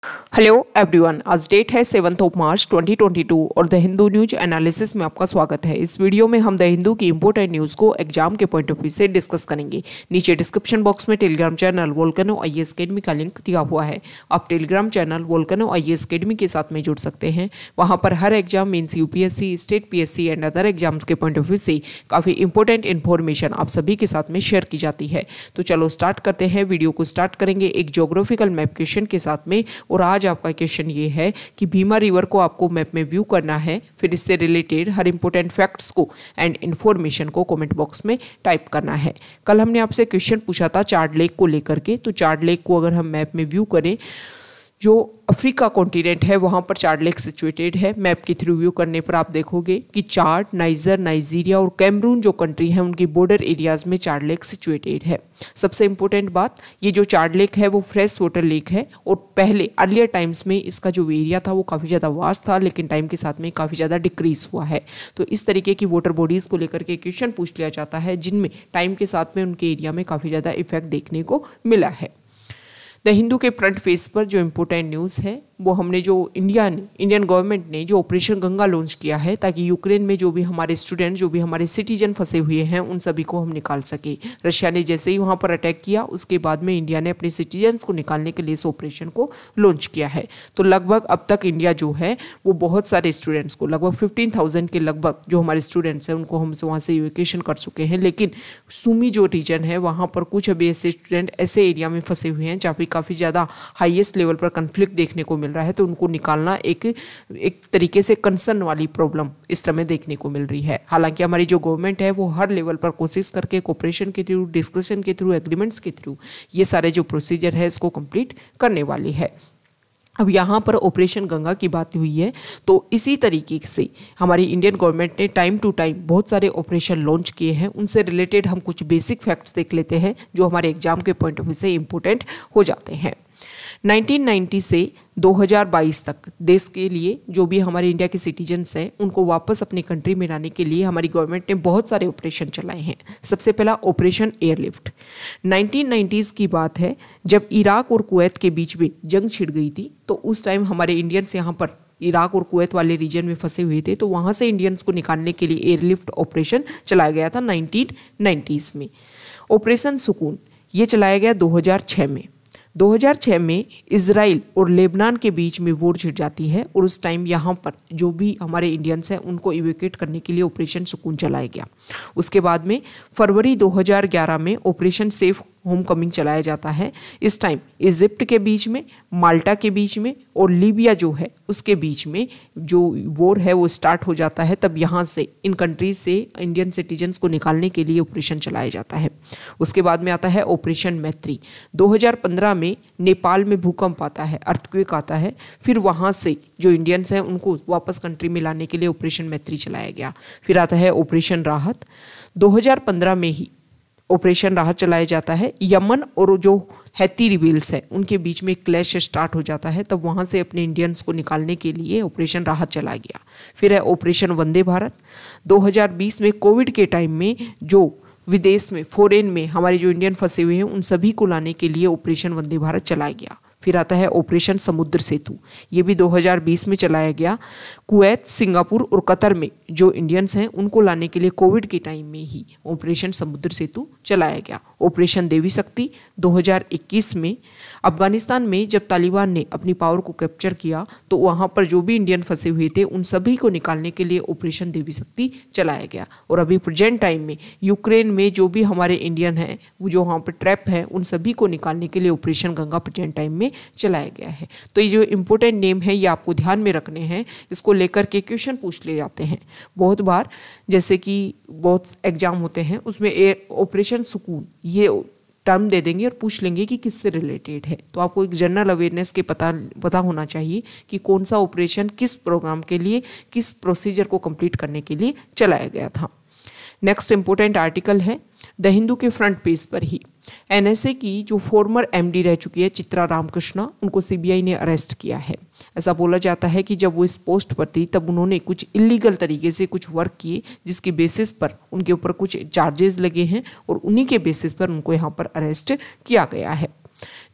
Hello everyone, आज date है 7 मार्च 2022 और द हिंदू न्यूज एनालिसिस में आपका स्वागत है। इस वीडियो में हम द हिंदू की इंपोर्टेंट न्यूज़ को एग्जाम के पॉइंट ऑफ व्यू से डिस्कस करेंगे। नीचे डिस्क्रिप्शन बॉक्स में Telegram channel Volcano IAS academy का लिंक दिया हुआ है। आप Telegram channel Volcano IAS academy के साथ में जुड़ सकते हैं। वहाँ पर हर exam means UPSC, state PSC and other exams के पॉइंट ऑफ व्यू से काफ़ी इंपॉर्टेंट इन्फॉर्मेशन आप सभी के साथ में शेयर की जाती है। तो चलो स्टार्ट करते हैं। वीडियो को स्टार्ट करेंगे एक ज्योग्राफिकल मैप क्वेश्चन के साथ में। और आज आपका क्वेश्चन ये है कि भीमा रिवर को आपको मैप में व्यू करना है, फिर इससे रिलेटेड हर इंपॉर्टेंट फैक्ट्स को एंड इन्फॉर्मेशन को कमेंट बॉक्स में टाइप करना है। कल हमने आपसे क्वेश्चन पूछा था चार्ड लेक को लेकर के, तो चार्ड लेक को अगर हम मैप में व्यू करें, जो अफ्रीका कॉन्टिनेंट है वहाँ पर चार्ड लेक सिचुएटेड है। मैप के थ्रू व्यू करने पर आप देखोगे कि चार्ड, नाइजर, नाइजीरिया और कैमरून जो कंट्री है उनकी बॉर्डर एरियाज में चार्ड लेक सिचुएटेड है। सबसे इंपॉर्टेंट बात, ये जो चार्ड लेक है वो फ्रेश वाटर लेक है और पहले अर्लियर टाइम्स में इसका जो एरिया था वो काफ़ी ज़्यादा वास्ट था, लेकिन टाइम के साथ में काफ़ी ज़्यादा डिक्रीज हुआ है। तो इस तरीके की वाटर बॉडीज़ को लेकर के क्वेश्चन पूछ लिया जाता है जिनमें टाइम के साथ में उनके एरिया में काफ़ी ज़्यादा इफेक्ट देखने को मिला है। द हिंदू के फ्रंट पेज पर जो इम्पोर्टेंट न्यूज़ है वो हमने जो इंडियन गवर्नमेंट ने जो ऑपरेशन गंगा लॉन्च किया है, ताकि यूक्रेन में जो भी हमारे स्टूडेंट, जो भी हमारे सिटीजन फंसे हुए हैं उन सभी को हम निकाल सके। रशिया ने जैसे ही वहाँ पर अटैक किया उसके बाद में इंडिया ने अपने सिटीजन्स को निकालने के लिए इस ऑपरेशन को लॉन्च किया है। तो लगभग अब तक इंडिया जो है वो बहुत सारे स्टूडेंट्स को, लगभग 15,000 के लगभग जो हमारे स्टूडेंट्स हैं उनको हम वहाँ से इवैक्यूएशन कर चुके हैं। लेकिन सुमी जो रीजन है वहाँ पर कुछ अभी ऐसे स्टूडेंट ऐसे एरिया में फंसे हुए हैं जहाँ पे काफ़ी ज़्यादा हाईएस्ट लेवल पर कन्फ्लिक्ट देखने को मिल रहा है। तो उनको निकालना एक तरीके से कंसर्न वाली प्रॉब्लम इस समय देखने को मिल रही है। हालांकि हमारी जो गवर्नमेंट है वो हर लेवल पर कोशिश करके कोऑपरेशन के थ्रू, डिस्कशन के थ्रू, एग्रीमेंट्स के थ्रू ये सारे जो प्रोसीजर है इसको कंप्लीट करने वाली है। अब यहाँ पर ऑपरेशन गंगा की बात हुई है, तो इसी तरीके से हमारी इंडियन गवर्नमेंट ने टाइम टू टाइम बहुत सारे ऑपरेशन लॉन्च किए हैं। उनसे रिलेटेड हम कुछ बेसिक फैक्ट्स देख लेते हैं जो हमारे एग्जाम के पॉइंट ऑफ व्यू से इम्पोर्टेंट हो जाते हैं। 1990 से 2022 तक देश के लिए जो भी हमारे इंडिया के सिटीजन्स हैं उनको वापस अपने कंट्री में लाने के लिए हमारी गवर्नमेंट ने बहुत सारे ऑपरेशन चलाए हैं। सबसे पहला ऑपरेशन एयरलिफ्ट 1990s की बात है, जब इराक और कुवैत के बीच में जंग छिड़ गई थी। तो उस टाइम हमारे इंडियंस यहाँ पर इराक और कुवैत वाले रीजन में फंसे हुए थे, तो वहाँ से इंडियंस को निकालने के लिए एयरलिफ्ट ऑपरेशन चलाया गया था 1990s में। ऑपरेशन सुकून ये चलाया गया 2006 में। 2006 में इजराइल और लेबनान के बीच में वॉर छिड़ जाती है और उस टाइम यहाँ पर जो भी हमारे इंडियंस हैं उनको इवैक्यूएट करने के लिए ऑपरेशन सुकून चलाया गया। उसके बाद में फरवरी 2011 में ऑपरेशन सेफ होम कमिंग चलाया जाता है। इस टाइम इजिप्ट के बीच में, माल्टा के बीच में और लीबिया जो है उसके बीच में जो वॉर है वो स्टार्ट हो जाता है। तब यहाँ से इन कंट्रीज से इंडियन सिटीजन्स को निकालने के लिए ऑपरेशन चलाया जाता है। उसके बाद में आता है ऑपरेशन मैत्री। 2015 में नेपाल में भूकंप आता है, अर्थक्वेक आता है। फिर वहाँ से जो इंडियंस हैं उनको वापस कंट्री में लाने के लिए ऑपरेशन मैत्री चलाया गया। फिर आता है ऑपरेशन राहत। 2015 में ही ऑपरेशन राहत चलाया जाता है। यमन और जो हैती रिबेल्स है उनके बीच में क्लैश स्टार्ट हो जाता है, तब वहाँ से अपने इंडियंस को निकालने के लिए ऑपरेशन राहत चलाया गया। फिर है ऑपरेशन वंदे भारत। 2020 में कोविड के टाइम में जो विदेश में, फॉरेन में हमारे जो इंडियन फंसे हुए हैं उन सभी को लाने के लिए ऑपरेशन वंदे भारत चलाया गया। फिर आता है ऑपरेशन समुद्र सेतु, ये भी 2020 में चलाया गया। कुवैत, सिंगापुर और कतर में जो इंडियंस हैं उनको लाने के लिए कोविड के टाइम में ही ऑपरेशन समुद्र सेतु चलाया गया। ऑपरेशन देवी शक्ति 2021 में अफगानिस्तान में जब तालिबान ने अपनी पावर को कैप्चर किया तो वहाँ पर जो भी इंडियन फंसे हुए थे उन सभी को निकालने के लिए ऑपरेशन देवी शक्ति चलाया गया। और अभी प्रेजेंट टाइम में यूक्रेन में जो भी हमारे इंडियन हैं वो जो वहाँ पर ट्रैप हैं उन सभी को निकालने के लिए ऑपरेशन गंगा प्रेजेंट टाइम में चलाया गया है। तो ये जो इंपॉर्टेंट नेम है ये आपको ध्यान में रखने हैं, इसको लेकर के क्वेश्चन पूछ ले जाते हैं बहुत बार। जैसे कि बहुत एग्जाम होते हैं उसमें ऑपरेशन सुकून ये टर्म दे देंगे और पूछ लेंगे कि किससे रिलेटेड है। तो आपको एक जनरल अवेयरनेस के पता होना चाहिए कि कौन सा ऑपरेशन किस प्रोग्राम के लिए, किस प्रोसीजर को कंप्लीट करने के लिए चलाया गया था। नेक्स्ट इंपॉर्टेंट आर्टिकल है द हिंदू के फ्रंट पेज पर ही एनएसए की जो फॉर्मर एमडी रह चुकी है चित्रा रामकृष्णा, उनको सीबीआई ने अरेस्ट किया है। ऐसा बोला जाता है कि जब वो इस पोस्ट पर थी तब उन्होंने कुछ इलीगल तरीके से कुछ वर्क किए जिसकी बेसिस पर उनके ऊपर कुछ चार्जेस लगे हैं और उन्हीं के बेसिस पर उनको यहाँ पर अरेस्ट किया गया है।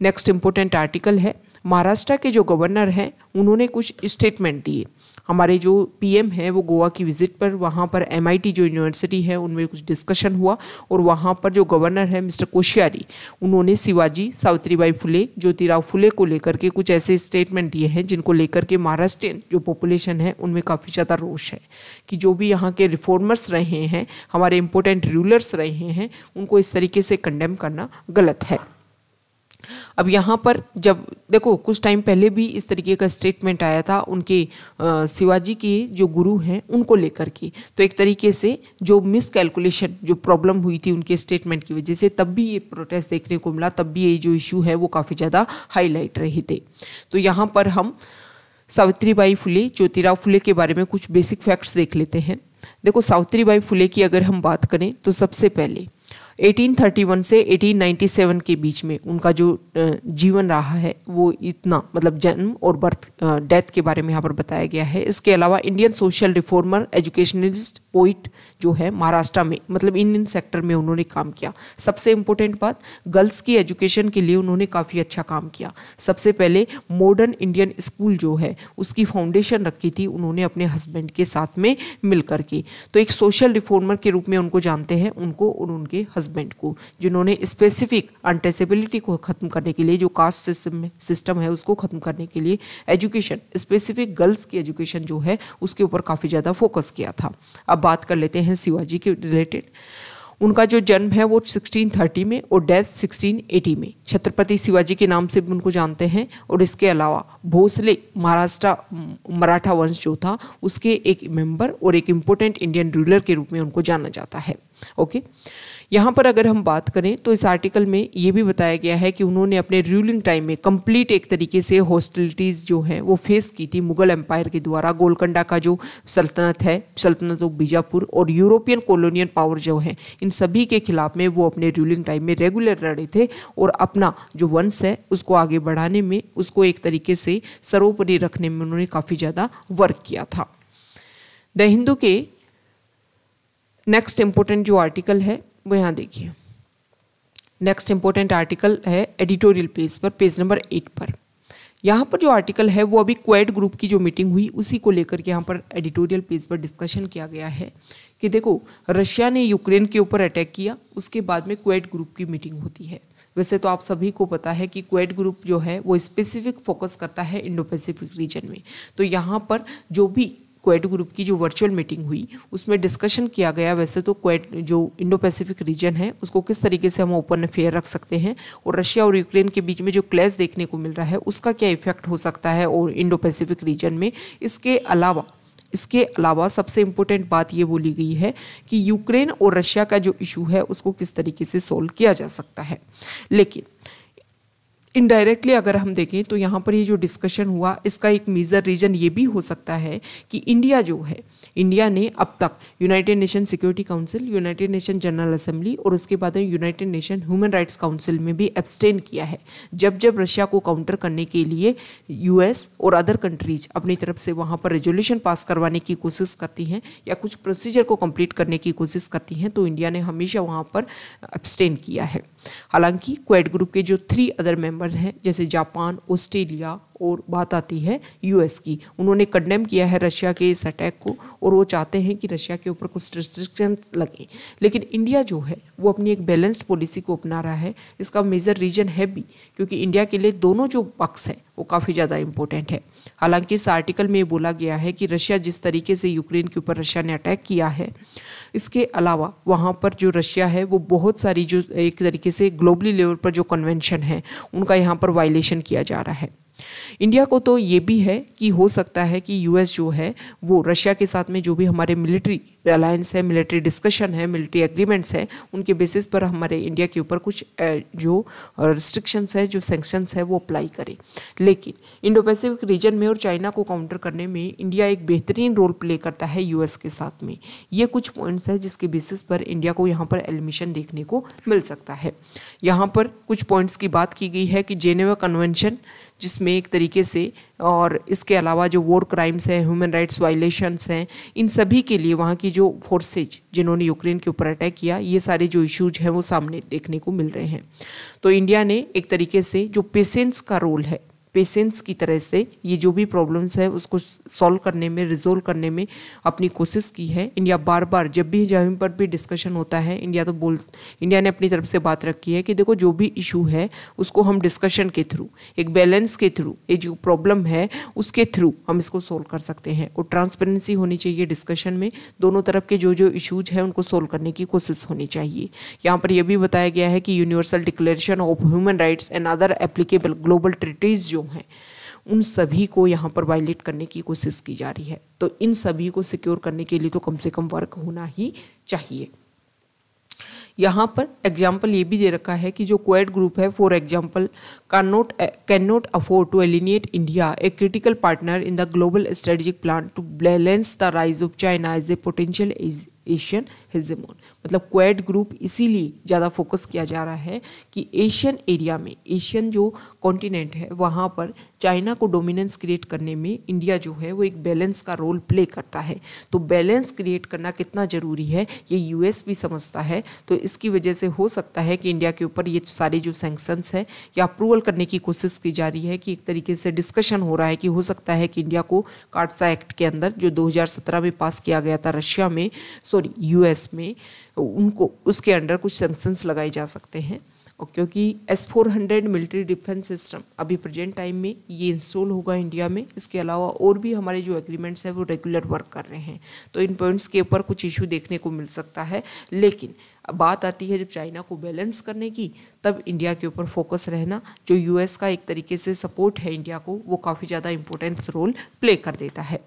नेक्स्ट इंपॉर्टेंट आर्टिकल है महाराष्ट्र के जो गवर्नर हैं उन्होंने कुछ स्टेटमेंट दिए। हमारे जो पीएम है वो गोवा की विजिट पर वहाँ पर MIT जो यूनिवर्सिटी है उनमें कुछ डिस्कशन हुआ और वहाँ पर जो गवर्नर है मिस्टर कोश्यारी उन्होंने शिवाजी, सावित्रीबाई फुले, ज्योतिराव फुले को लेकर के कुछ ऐसे स्टेटमेंट दिए हैं जिनको लेकर के महाराष्ट्रियन जो पॉपुलेशन है उनमें काफ़ी ज़्यादा रोष है कि जो भी यहाँ के रिफॉर्मर्स रहे हैं, हमारे इंपॉर्टेंट रूलर्स रहे हैं, उनको इस तरीके से कंडेम करना गलत है। अब यहाँ पर जब देखो कुछ टाइम पहले भी इस तरीके का स्टेटमेंट आया था उनके शिवाजी के जो गुरु हैं उनको लेकर के, तो एक तरीके से जो मिस कैलकुलेशन जो प्रॉब्लम हुई थी उनके स्टेटमेंट की वजह से तब भी ये प्रोटेस्ट देखने को मिला, तब भी ये जो इशू है वो काफ़ी ज़्यादा हाईलाइट रहे थे। तो यहाँ पर हम सावित्रीबाई फुले, ज्योतिराव फुले के बारे में कुछ बेसिक फैक्ट्स देख लेते हैं। देखो सावित्रीबाई फुले की अगर हम बात करें तो सबसे पहले 1831 से 1897 के बीच में उनका जो जीवन रहा है वो इतना मतलब जन्म और बर्थ डेथ के बारे में यहाँ पर बताया गया है। इसके अलावा Indian social reformer, educationalist, poet जो है महाराष्ट्र में मतलब इन सेक्टर में उन्होंने काम किया। सबसे इम्पोर्टेंट बात, गर्ल्स की एजुकेशन के लिए उन्होंने काफ़ी अच्छा काम किया। सबसे पहले मॉडर्न इंडियन स्कूल जो है उसकी फाउंडेशन रखी थी उन्होंने अपने हस्बैंड के साथ में मिल करके। तो एक सोशल रिफॉर्मर के रूप में उनको जानते हैं, उनको और उनके हस्बैंड को, जिन्होंने स्पेसिफिक अनटचेबिलिटी को खत्म करने के लिए, जो कास्ट सिस्टम है उसको खत्म करने के लिए एजुकेशन, स्पेसिफिक गर्ल्स की एजुकेशन जो है उसके ऊपर काफ़ी ज़्यादा फोकस किया था। अब बात कर लेते हैं शिवाजी के रिलेटेड। उनका जो जन्म है वो 1630 में और डेथ 1680 में। छत्रपति शिवाजी के नाम से भी उनको जानते हैं। और इसके अलावा भोसले महाराष्ट्र मराठा वंश जो था उसके एक मेंबर और एक इम्पोर्टेंट इंडियन रूलर के रूप में उनको जाना जाता है। ओके, यहाँ पर अगर हम बात करें तो इस आर्टिकल में ये भी बताया गया है कि उन्होंने अपने रूलिंग टाइम में कंप्लीट एक तरीके से हॉस्टिलिटीज़ जो हैं वो फेस की थी मुगल एम्पायर के द्वारा। गोलकोंडा का जो सल्तनत है, सल्तनत ऑफ बीजापुर, और यूरोपियन कॉलोनियल पावर जो है, इन सभी के खिलाफ में वो अपने रूलिंग टाइम में रेगुलर लड़े थे और अपना जो वंश है उसको आगे बढ़ाने में, उसको एक तरीके से सर्वोपरि रखने में उन्होंने काफ़ी ज़्यादा वर्क किया था। द हिंदू के नेक्स्ट इंपॉर्टेंट जो आर्टिकल है वो यहाँ देखिए। नेक्स्ट इंपॉर्टेंट आर्टिकल है एडिटोरियल पेज पर, पेज नंबर 8 पर। यहाँ पर जो आर्टिकल है वो अभी क्वेड ग्रुप की जो मीटिंग हुई उसी को लेकर के यहाँ पर एडिटोरियल पेज पर डिस्कशन किया गया है कि देखो रशिया ने यूक्रेन के ऊपर अटैक किया, उसके बाद में क्वेड ग्रुप की मीटिंग होती है। वैसे तो आप सभी को पता है कि क्वेड ग्रुप जो है वो स्पेसिफिक फोकस करता है इंडो पैसिफिक रीजन में। तो यहाँ पर जो भी क्वेड ग्रुप की जो वर्चुअल मीटिंग हुई उसमें डिस्कशन किया गया। वैसे तो क्वेड जो इंडो पैसिफिक रीजन है उसको किस तरीके से हम ओपन फेयर रख सकते हैं और रशिया और यूक्रेन के बीच में जो क्लैश देखने को मिल रहा है उसका क्या इफेक्ट हो सकता है और इंडो पैसिफिक रीजन में। इसके अलावा सबसे इम्पोर्टेंट बात ये बोली गई है कि यूक्रेन और रशिया का जो इशू है उसको किस तरीके से सोल्व किया जा सकता है। लेकिन इनडायरेक्टली अगर हम देखें तो यहाँ पर ये जो डिस्कशन हुआ इसका एक मेजर रीजन ये भी हो सकता है कि इंडिया जो है, इंडिया ने अब तक United nation security council, United nation general assembly और उसके बाद United nation human rights council में भी एब्सटेन किया है। जब जब रशिया को काउंटर करने के लिए यूएस और अदर कंट्रीज अपनी तरफ से वहाँ पर रेजोल्यूशन पास करवाने की कोशिश करती हैं या कुछ प्रोसीजर को कंप्लीट करने की कोशिश करती हैं तो इंडिया ने हमेशा वहाँ पर एब्सटेन किया है। हालांकि क्वेड ग्रुप के जो 3 अदर मेंबर हैं जैसे जापान, ऑस्ट्रेलिया और बात आती है यूएस की, उन्होंने कंडेम किया है रशिया के इस अटैक को और वो चाहते हैं कि रशिया के ऊपर कुछ रिस्ट्रिक्शन लगे। लेकिन इंडिया जो है वो अपनी एक बैलेंस्ड पॉलिसी को अपना रहा है। इसका मेजर रीजन है भी क्योंकि इंडिया के लिए दोनों जो पक्ष है वो काफ़ी ज़्यादा इंपॉर्टेंट है। हालांकि इस आर्टिकल में बोला गया है कि रशिया जिस तरीके से यूक्रेन के ऊपर रशिया ने अटैक किया है, इसके अलावा वहाँ पर जो रशिया है वो बहुत सारी जो एक तरीके से ग्लोबली लेवल पर जो कन्वेंशन है उनका यहाँ पर वायलेशन किया जा रहा है। इंडिया को तो ये भी है कि हो सकता है कि यूएस जो है वो रशिया के साथ में जो भी हमारे मिलिट्री अलायंस है, मिलिट्री डिस्कशन है, मिलिट्री एग्रीमेंट्स है, उनके बेसिस पर हमारे इंडिया के ऊपर कुछ जो रिस्ट्रिक्शंस है, जो सैंक्शंस है वो अप्लाई करे। लेकिन इंडो पैसिफिक रीजन में और चाइना को काउंटर करने में इंडिया एक बेहतरीन रोल प्ले करता है यूएस के साथ में। ये कुछ पॉइंट्स है जिसके बेसिस पर इंडिया को यहाँ पर एलिमिनेशन देखने को मिल सकता है। यहाँ पर कुछ पॉइंट्स की बात की गई है कि जेनेवा कन्वेंशन जिसमें एक तरीके से, और इसके अलावा जो वॉर क्राइम्स हैं, ह्यूमन राइट्स वायलेशंस हैं, इन सभी के लिए वहाँ की जो फोर्सेज जिन्होंने यूक्रेन के ऊपर अटैक किया, ये सारे जो इश्यूज हैं वो सामने देखने को मिल रहे हैं। तो इंडिया ने एक तरीके से जो पेशेंस का रोल है, पेशेंस की तरह से ये जो भी प्रॉब्लम्स है उसको सॉल्व करने में, रिजोल्व करने में अपनी कोशिश की है। इंडिया बार बार जब भी जहाँ पर भी डिस्कशन होता है, इंडिया ने अपनी तरफ से बात रखी है कि देखो जो भी इशू है उसको हम डिस्कशन के थ्रू, एक बैलेंस के थ्रू, ये जो प्रॉब्लम है उसके थ्रू हम इसको सोल्व कर सकते हैं। और ट्रांसपेरेंसी होनी चाहिए डिस्कशन में, दोनों तरफ के जो जो इशूज हैं उनको सोल्व करने की कोशिश होनी चाहिए। यहाँ पर यह भी बताया गया है कि Universal Declaration of Human Rights and other applicable global treaties जो हैं उन सभी को यहाँ पर वायलेट करने की कोशिश की जा रही है। तो इन सभी को सिक्योर करने के लिए तो कम से कम वर्क होना ही चाहिए। यहाँ पर एग्जाम्पल ये भी दे रखा है कि जो क्वाड ग्रुप है for example can not afford to alienate India a critical partner in the global strategic plan to balance the rise of China as a potential Asian hegemon. मतलब क्वाड ग्रुप इसीलिए ज़्यादा focus किया जा रहा है कि Asian area में, Asian जो कॉन्टिनेंट है वहाँ पर चाइना को डोमिनेंस क्रिएट करने में इंडिया जो है वो एक बैलेंस का रोल प्ले करता है। तो बैलेंस क्रिएट करना कितना ज़रूरी है ये यूएस भी समझता है। तो इसकी वजह से हो सकता है कि इंडिया के ऊपर ये सारे जो सैंक्शंस है या अप्रूवल करने की कोशिश की जा रही है, कि एक तरीके से डिस्कशन हो रहा है कि हो सकता है कि इंडिया को कार्डसा एक्ट के अंदर जो 2017 में पास किया गया था रशिया में, यूएस में, उनको उसके अंडर कुछ सैंक्शंस लगाए जा सकते हैं। और क्योंकि S-400 मिलिट्री डिफेंस सिस्टम अभी प्रेजेंट टाइम में ये इंस्टॉल होगा इंडिया में, इसके अलावा और भी हमारे जो एग्रीमेंट्स हैं वो रेगुलर वर्क कर रहे हैं। तो इन पॉइंट्स के ऊपर कुछ इशू देखने को मिल सकता है। लेकिन बात आती है जब चाइना को बैलेंस करने की, तब इंडिया के ऊपर फोकस रहना, जो यूएस का एक तरीके से सपोर्ट है इंडिया को, वो काफ़ी ज़्यादा इंपॉर्टेंट रोल प्ले कर देता है।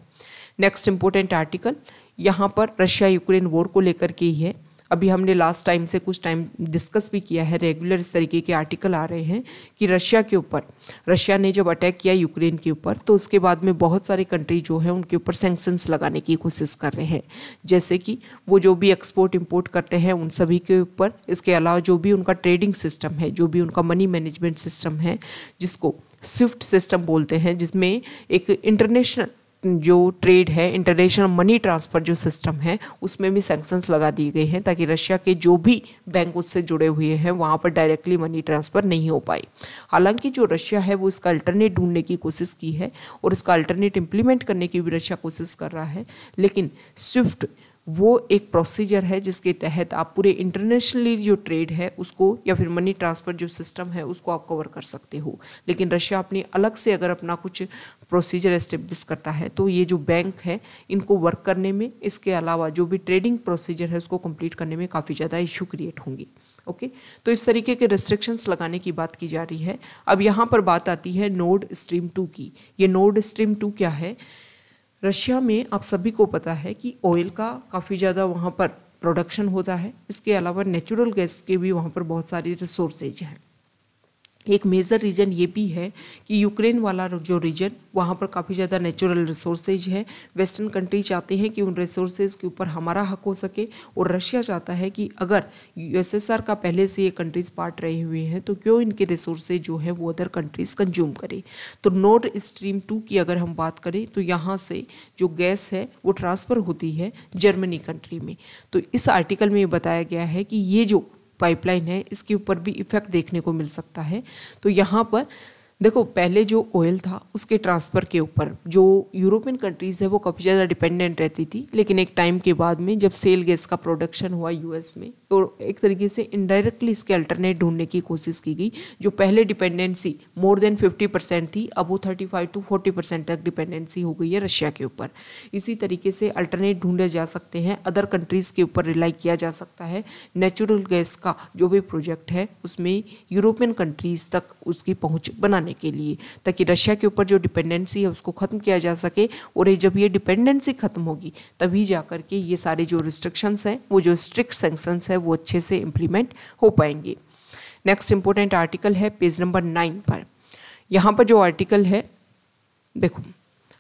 नेक्स्ट इंपॉर्टेंट आर्टिकल यहाँ पर रशिया यूक्रेन वॉर को लेकर के ही है। अभी हमने लास्ट टाइम से कुछ टाइम डिस्कस भी किया है, रेगुलर इस तरीके के आर्टिकल आ रहे हैं कि रशिया ने जब अटैक किया यूक्रेन के ऊपर, तो उसके बाद में बहुत सारे कंट्री जो है उनके ऊपर सैंक्शंस लगाने की कोशिश कर रहे हैं। जैसे कि वो जो भी एक्सपोर्ट इंपोर्ट करते हैं उन सभी के ऊपर, इसके अलावा जो भी उनका ट्रेडिंग सिस्टम है, जो भी उनका मनी मैनेजमेंट सिस्टम है जिसको स्विफ्ट सिस्टम बोलते हैं, जिसमें एक इंटरनेशनल जो ट्रेड है, इंटरनेशनल मनी ट्रांसफ़र जो सिस्टम है, उसमें भी सैंक्शंस लगा दिए गए हैं ताकि रशिया के जो भी बैंक उससे जुड़े हुए हैं वहाँ पर डायरेक्टली मनी ट्रांसफ़र नहीं हो पाए। हालांकि जो रशिया है वो इसका अल्टरनेट ढूंढने की कोशिश की है और इसका अल्टरनेट इम्प्लीमेंट करने की भी रशिया कोशिश कर रहा है। लेकिन स्विफ्ट वो एक प्रोसीजर है जिसके तहत आप पूरे इंटरनेशनली जो ट्रेड है उसको या फिर मनी ट्रांसफ़र जो सिस्टम है उसको आप कवर कर सकते हो। लेकिन रशिया अपनी अलग से अगर अपना कुछ प्रोसीजर एस्टेब्लिश करता है तो ये जो बैंक है इनको वर्क करने में, इसके अलावा जो भी ट्रेडिंग प्रोसीजर है उसको कंप्लीट करने में काफ़ी ज़्यादा इशू क्रिएट होंगे। ओके, तो इस तरीके के रेस्ट्रिक्शंस लगाने की बात की जा रही है। अब यहाँ पर बात आती है नॉर्ड स्ट्रीम 2 की। ये नॉर्ड स्ट्रीम 2 क्या है? रशिया में आप सभी को पता है कि ऑयल का काफ़ी ज़्यादा वहाँ पर प्रोडक्शन होता है, इसके अलावा नेचुरल गैस के भी वहाँ पर बहुत सारी रिसोर्सेज हैं। एक मेजर रीज़न ये भी है कि यूक्रेन वाला जो रीजन, वहाँ पर काफ़ी ज़्यादा नेचुरल रिसोर्सेज है। वेस्टर्न कंट्री चाहते हैं कि उन रिसोर्सेज के ऊपर हमारा हक हो सके, और रशिया चाहता है कि अगर यूएसएसआर का पहले से ये कंट्रीज़ पार्ट रहे हुए हैं तो क्यों इनके रिसोर्सेज जो है वो अदर कंट्रीज़ कंज्यूम करें। तो नॉर्ड स्ट्रीम 2 की अगर हम बात करें तो यहाँ से जो गैस है वो ट्रांसफ़र होती है जर्मनी कंट्री में। तो इस आर्टिकल में ये बताया गया है कि ये जो पाइपलाइन है इसके ऊपर भी इफेक्ट देखने को मिल सकता है। तो यहाँ पर देखो, पहले जो ऑयल था उसके ट्रांसफ़र के ऊपर जो यूरोपियन कंट्रीज़ है वो काफ़ी ज़्यादा डिपेंडेंट रहती थी, लेकिन एक टाइम के बाद में जब सेल गैस का प्रोडक्शन हुआ यूएस में, तो एक तरीके से इनडायरेक्टली इसके अल्टरनेट ढूंढने की कोशिश की गई। जो पहले डिपेंडेंसी मोर देन 50% थी, अब वो 35 to 40% तक डिपेंडेंसी हो गई है रशिया के ऊपर। इसी तरीके से अल्टरनेट ढूंढे जा सकते हैं, अदर कंट्रीज़ के ऊपर रिलाई किया जा सकता है। नेचुरल गैस का जो भी प्रोजेक्ट है उसमें यूरोपियन कंट्रीज़ तक उसकी पहुँच बनाने के लिए, ताकि रशिया के ऊपर जो डिपेंडेंसी है उसको ख़त्म किया जा सके। और जब ये डिपेंडेंसी ख़त्म होगी तभी जाकर के ये सारे जो रिस्ट्रिक्शंस हैं, वो जो स्ट्रिक्ट सैंक्शंस है वो अच्छे से इम्प्लीमेंट हो पाएंगे। नेक्स्ट इंपॉर्टेंट आर्टिकल है पेज नंबर 9 पर। यहाँ पर जो आर्टिकल है, देखो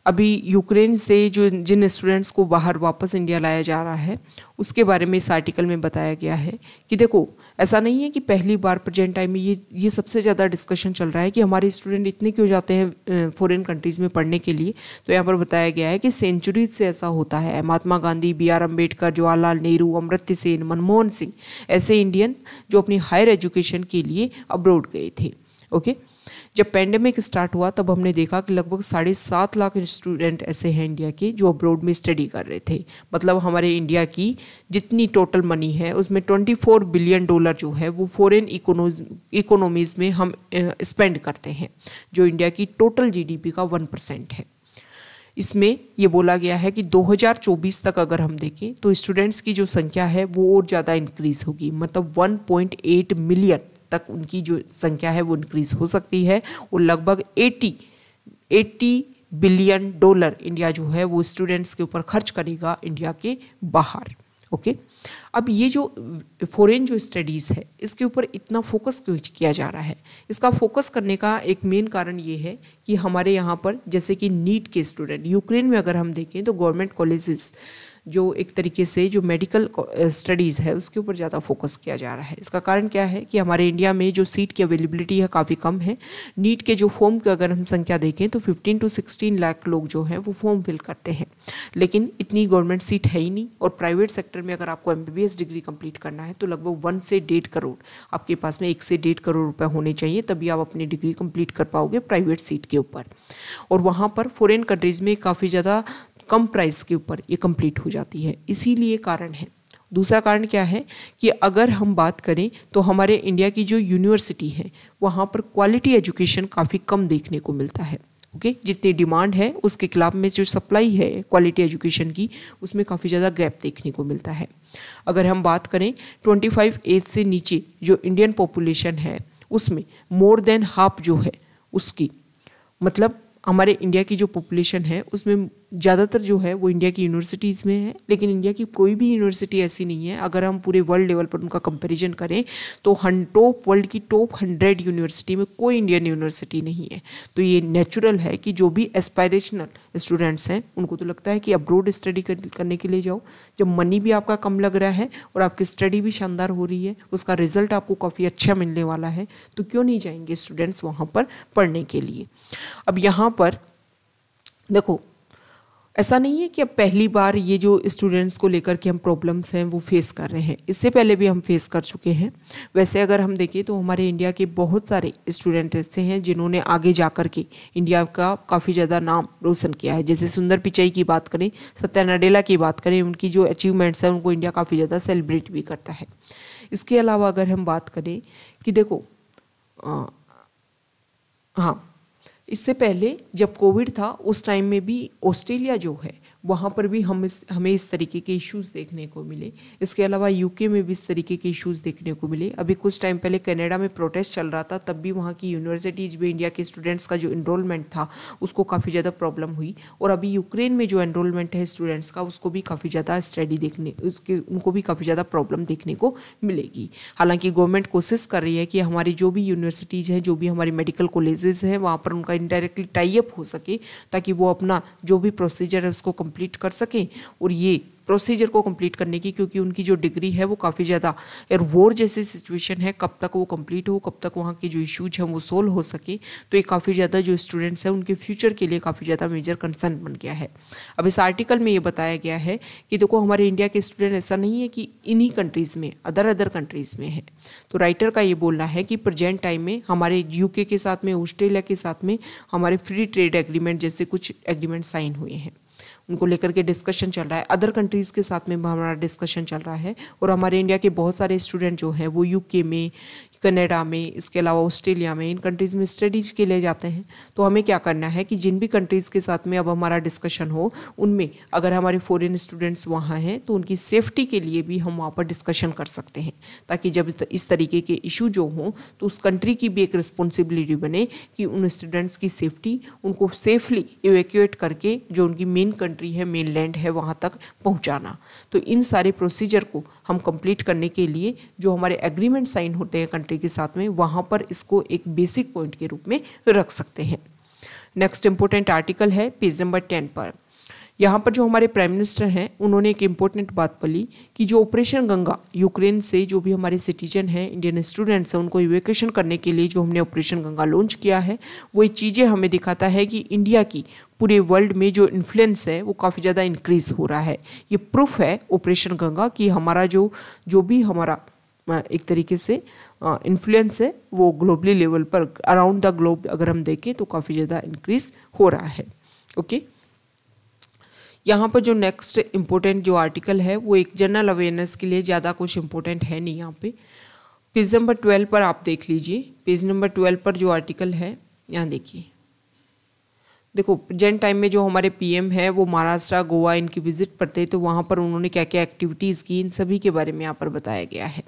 अभी यूक्रेन से जो जिन स्टूडेंट्स को बाहर वापस इंडिया लाया जा रहा है उसके बारे में इस आर्टिकल में बताया गया है कि देखो, ऐसा नहीं है कि पहली बार प्रेजेंट टाइम में ये सबसे ज़्यादा डिस्कशन चल रहा है कि हमारे स्टूडेंट इतने क्यों जाते हैं फॉरेन कंट्रीज़ में पढ़ने के लिए। तो यहाँ पर बताया गया है कि सेंचुरीज से ऐसा होता है। महात्मा गांधी, BR अम्बेडकर, जवाहरलाल नेहरू, अमर्त्य सेन, मनमोहन सिंह ऐसे इंडियन जो अपनी हायर एजुकेशन के लिए अब्रॉड गए थे। ओके, जब पैंडेमिक स्टार्ट हुआ तब हमने देखा कि लगभग 7.5 लाख स्टूडेंट ऐसे हैं इंडिया के जो अब्रॉड में स्टडी कर रहे थे। मतलब हमारे इंडिया की जितनी टोटल मनी है उसमें $24 बिलियन जो है वो फॉरेन इकोनॉमीज़ में हम स्पेंड करते हैं, जो इंडिया की टोटल जीडीपी का 1% है। इसमें ये बोला गया है कि 2024 तक अगर हम देखें तो स्टूडेंट्स की जो संख्या है वो और ज़्यादा इंक्रीज़ होगी, मतलब 1.8 मिलियन तक उनकी जो संख्या है वो इंक्रीज़ हो सकती है और लगभग 80 बिलियन डॉलर इंडिया जो है वो स्टूडेंट्स के ऊपर खर्च करेगा इंडिया के बाहर। ओके, अब ये जो फॉरेन जो स्टडीज़ है इसके ऊपर इतना फोकस क्यों किया जा रहा है? इसका फोकस करने का एक मेन कारण ये है कि हमारे यहाँ पर जैसे कि नीट के स्टूडेंट, यूक्रेन में अगर हम देखें तो गवर्नमेंट कॉलेजेस जो एक तरीके से जो मेडिकल स्टडीज़ है उसके ऊपर ज़्यादा फोकस किया जा रहा है। इसका कारण क्या है कि हमारे इंडिया में जो सीट की अवेलेबिलिटी है काफ़ी कम है। नीट के जो फॉर्म की अगर हम संख्या देखें तो 15 से 16 लाख लोग जो हैं वो फॉर्म फिल करते हैं, लेकिन इतनी गवर्नमेंट सीट है ही नहीं। और प्राइवेट सेक्टर में अगर आपको MBBS डिग्री कंप्लीट करना है तो लगभग 1 से 1.5 करोड़ आपके पास में 1 से 1.5 करोड़ रुपये होने चाहिए, तभी आप अपनी डिग्री कंप्लीट कर पाओगे प्राइवेट सीट के ऊपर। और वहाँ पर फॉरेन कंट्रीज़ में काफ़ी ज़्यादा कम प्राइस के ऊपर ये कंप्लीट हो जाती है, इसीलिए कारण है। दूसरा कारण क्या है कि अगर हम बात करें तो हमारे इंडिया की जो यूनिवर्सिटी है वहाँ पर क्वालिटी एजुकेशन काफ़ी कम देखने को मिलता है। ओके, जितनी डिमांड है उसके खिलाफ में जो सप्लाई है क्वालिटी एजुकेशन की उसमें काफ़ी ज़्यादा गैप देखने को मिलता है। अगर हम बात करें 25 एज से नीचे जो इंडियन पॉपुलेशन है उसमें मोर देन हाफ जो है उसकी, मतलब हमारे इंडिया की जो पॉपुलेशन है उसमें ज़्यादातर जो है वो इंडिया की यूनिवर्सिटीज़ में है, लेकिन इंडिया की कोई भी यूनिवर्सिटी ऐसी नहीं है। अगर हम पूरे वर्ल्ड लेवल पर उनका कंपैरिजन करें तो वर्ल्ड की टॉप 100 यूनिवर्सिटी में कोई इंडियन यूनिवर्सिटी नहीं है। तो ये नेचुरल है कि जो भी एस्पायरेशनल स्टूडेंट्स हैं उनको तो लगता है कि अब्रॉड स्टडी करने के लिए जाओ, जब मनी भी आपका कम लग रहा है और आपकी स्टडी भी शानदार हो रही है, उसका रिजल्ट आपको काफ़ी अच्छा मिलने वाला है, तो क्यों नहीं जाएंगे स्टूडेंट्स वहाँ पर पढ़ने के लिए। अब यहाँ पर देखो, ऐसा नहीं है कि अब पहली बार ये जो स्टूडेंट्स को लेकर के हम प्रॉब्लम्स हैं वो फेस कर रहे हैं, इससे पहले भी हम फेस कर चुके हैं। वैसे अगर हम देखें तो हमारे इंडिया के बहुत सारे स्टूडेंट ऐसे हैं जिन्होंने आगे जा कर के इंडिया का काफ़ी ज़्यादा नाम रोशन किया है। जैसे सुंदर पिचाई की बात करें, सत्या नडेला की बात करें, उनकी जो अचीवमेंट्स हैं उनको इंडिया काफ़ी ज़्यादा सेलिब्रेट भी करता है। इसके अलावा अगर हम बात करें कि देखो हाँ, इससे पहले जब कोविड था उस टाइम में भी ऑस्ट्रेलिया जो है वहाँ पर भी हमें इस तरीके के इश्यूज़ देखने को मिले। इसके अलावा यूके में भी इस तरीके के इश्यूज़ देखने को मिले। अभी कुछ टाइम पहले कनाडा में प्रोटेस्ट चल रहा था, तब भी वहाँ की यूनिवर्सिटीज़ में इंडिया के स्टूडेंट्स का जो इनरोलमेंट था उसको काफ़ी ज़्यादा प्रॉब्लम हुई। और अभी यूक्रेन में जो एनरोलमेंट है स्टूडेंट्स का उसको भी काफ़ी ज़्यादा उनको भी काफ़ी ज़्यादा प्रॉब्लम देखने को मिलेगी। हालाँकि गवर्नमेंट कोशिश कर रही है कि हमारी जो भी यूनिवर्सिटीज़ हैं, जो भी हमारी मेडिकल कॉलेजेस हैं, वहाँ पर उनका इनडायरेक्टली टाई अप हो सके ताकि वो अपना जो भी प्रोसीजर है उसको कंप्लीट कर सकें। और ये प्रोसीजर को कंप्लीट करने की, क्योंकि उनकी जो डिग्री है वो काफ़ी ज़्यादा वॉर जैसी सिचुएशन है, कब तक वो कंप्लीट हो, कब तक वहाँ के जो इश्यूज हैं वो सोल्व हो सके, तो ये काफ़ी ज़्यादा जो स्टूडेंट्स हैं उनके फ्यूचर के लिए काफ़ी ज़्यादा मेजर कंसर्न बन गया है। अब इस आर्टिकल में ये बताया गया है कि देखो हमारे इंडिया के स्टूडेंट ऐसा नहीं है कि इन्हीं कंट्रीज़ में, अदर कंट्रीज़ में है। तो राइटर का ये बोलना है कि प्रेजेंट टाइम में हमारे यूके के साथ में, ऑस्ट्रेलिया के साथ में हमारे फ्री ट्रेड एग्रीमेंट जैसे कुछ एग्रीमेंट साइन हुए हैं, उनको लेकर के डिस्कशन चल रहा है। अदर कंट्रीज़ के साथ में हमारा डिस्कशन चल रहा है। और हमारे इंडिया के बहुत सारे स्टूडेंट जो हैं वो यूके में, कनाडा में, इसके अलावा ऑस्ट्रेलिया में, इन कंट्रीज़ में स्टडीज़ के लिए जाते हैं। तो हमें क्या करना है कि जिन भी कंट्रीज़ के साथ में अब हमारा डिस्कशन हो उनमें अगर हमारे फॉरेन स्टूडेंट्स वहाँ हैं तो उनकी सेफ्टी के लिए भी हम वहाँ पर डिस्कशन कर सकते हैं, ताकि जब इस तरीके के इशू जो हों तो उस कंट्री की भी एक रिस्पॉन्सिबिलिटी बने कि उन स्टूडेंट्स की सेफ्टी, उनको सेफली इवैक्यूएट करके जो उनकी मेन कंट्री है, मेन लैंड है, वहाँ तक पहुँचाना। तो इन सारे प्रोसीजर को हम कंप्लीट करने के लिए जो हमारे एग्रीमेंट साइन होते हैं कंट्री के साथ में, वहाँ पर इसको एक बेसिक पॉइंट के रूप में रख सकते हैं। नेक्स्ट इंपॉर्टेंट आर्टिकल है पेज नंबर 10 पर। यहाँ पर जो हमारे प्राइम मिनिस्टर हैं उन्होंने एक इम्पोर्टेंट बात बोली कि जो ऑपरेशन गंगा, यूक्रेन से जो भी हमारे सिटीजन हैं, इंडियन स्टूडेंट्स हैं, उनको इवैक्यूएशन करने के लिए जो हमने ऑपरेशन गंगा लॉन्च किया है, वो ये चीज़ें हमें दिखाता है कि इंडिया की पूरे वर्ल्ड में जो इन्फ्लुएंस है वो काफ़ी ज़्यादा इंक्रीज़ हो रहा है। ये प्रूफ है ऑपरेशन गंगा कि हमारा जो भी हमारा एक तरीके से इन्फ्लुएंस है वो ग्लोबली लेवल पर अराउंड द ग्लोब अगर हम देखें तो काफ़ी ज़्यादा इंक्रीज हो रहा है। ओके, यहाँ पर जो नेक्स्ट इम्पोर्टेंट जो आर्टिकल है वो एक जनरल अवेयरनेस के लिए, ज़्यादा कुछ इम्पोर्टेंट है नहीं यहाँ पे। पेज नंबर 12 पर आप देख लीजिए। पेज नंबर 12 पर जो आर्टिकल है यहाँ देखिए, देखो प्रेजेंट टाइम में जो हमारे पीएम है वो महाराष्ट्र गोवा इनकी विजिट पर थे, तो वहाँ पर उन्होंने क्या क्या एक्टिविटीज़ की इन सभी के बारे में यहाँ पर बताया गया है।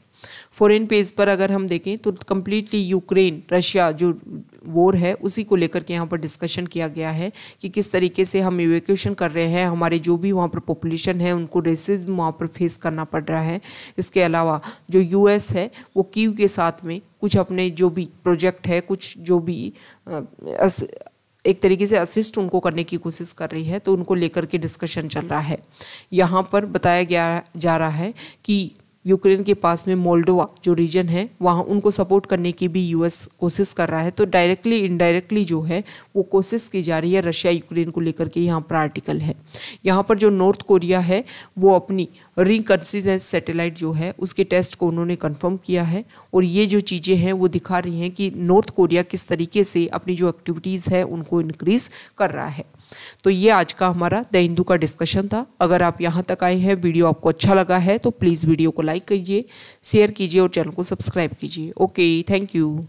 फॉरेन पेज पर अगर हम देखें तो कम्प्लीटली यूक्रेन रशिया जो वॉर है उसी को लेकर के यहाँ पर डिस्कशन किया गया है कि किस तरीके से हम इवैक्यूएशन कर रहे हैं, हमारे जो भी वहाँ पर पॉपुलेशन है उनको रेसिज्म वहाँ पर फेस करना पड़ रहा है। इसके अलावा जो यूएस है वो कीव के साथ में कुछ अपने जो भी प्रोजेक्ट है, कुछ जो भी एक तरीके से असिस्ट उनको करने की कोशिश कर रही है, तो उनको लेकर के डिस्कशन चल रहा है। यहाँ पर बताया जा रहा है कि यूक्रेन के पास में मोल्डोवा जो रीजन है वहाँ उनको सपोर्ट करने की भी यूएस कोशिश कर रहा है, तो डायरेक्टली इनडायरेक्टली जो है वो कोशिश की जा रही है रशिया यूक्रेन को लेकर के। यहाँ पर आर्टिकल है, यहाँ पर जो नॉर्थ कोरिया है वो अपनी रिकंसिस्टेंस सैटेलाइट जो है उसके टेस्ट को उन्होंने कंफर्म किया है, और ये जो चीज़ें हैं वो दिखा रही हैं कि नॉर्थ कोरिया किस तरीके से अपनी जो एक्टिविटीज़ है उनको इंक्रीज़ कर रहा है। तो ये आज का हमारा द हिंदू का डिस्कशन था। अगर आप यहाँ तक आए हैं, वीडियो आपको अच्छा लगा है तो प्लीज़ वीडियो को लाइक कीजिए, शेयर कीजिए और चैनल को सब्सक्राइब कीजिए। Okay, thank you.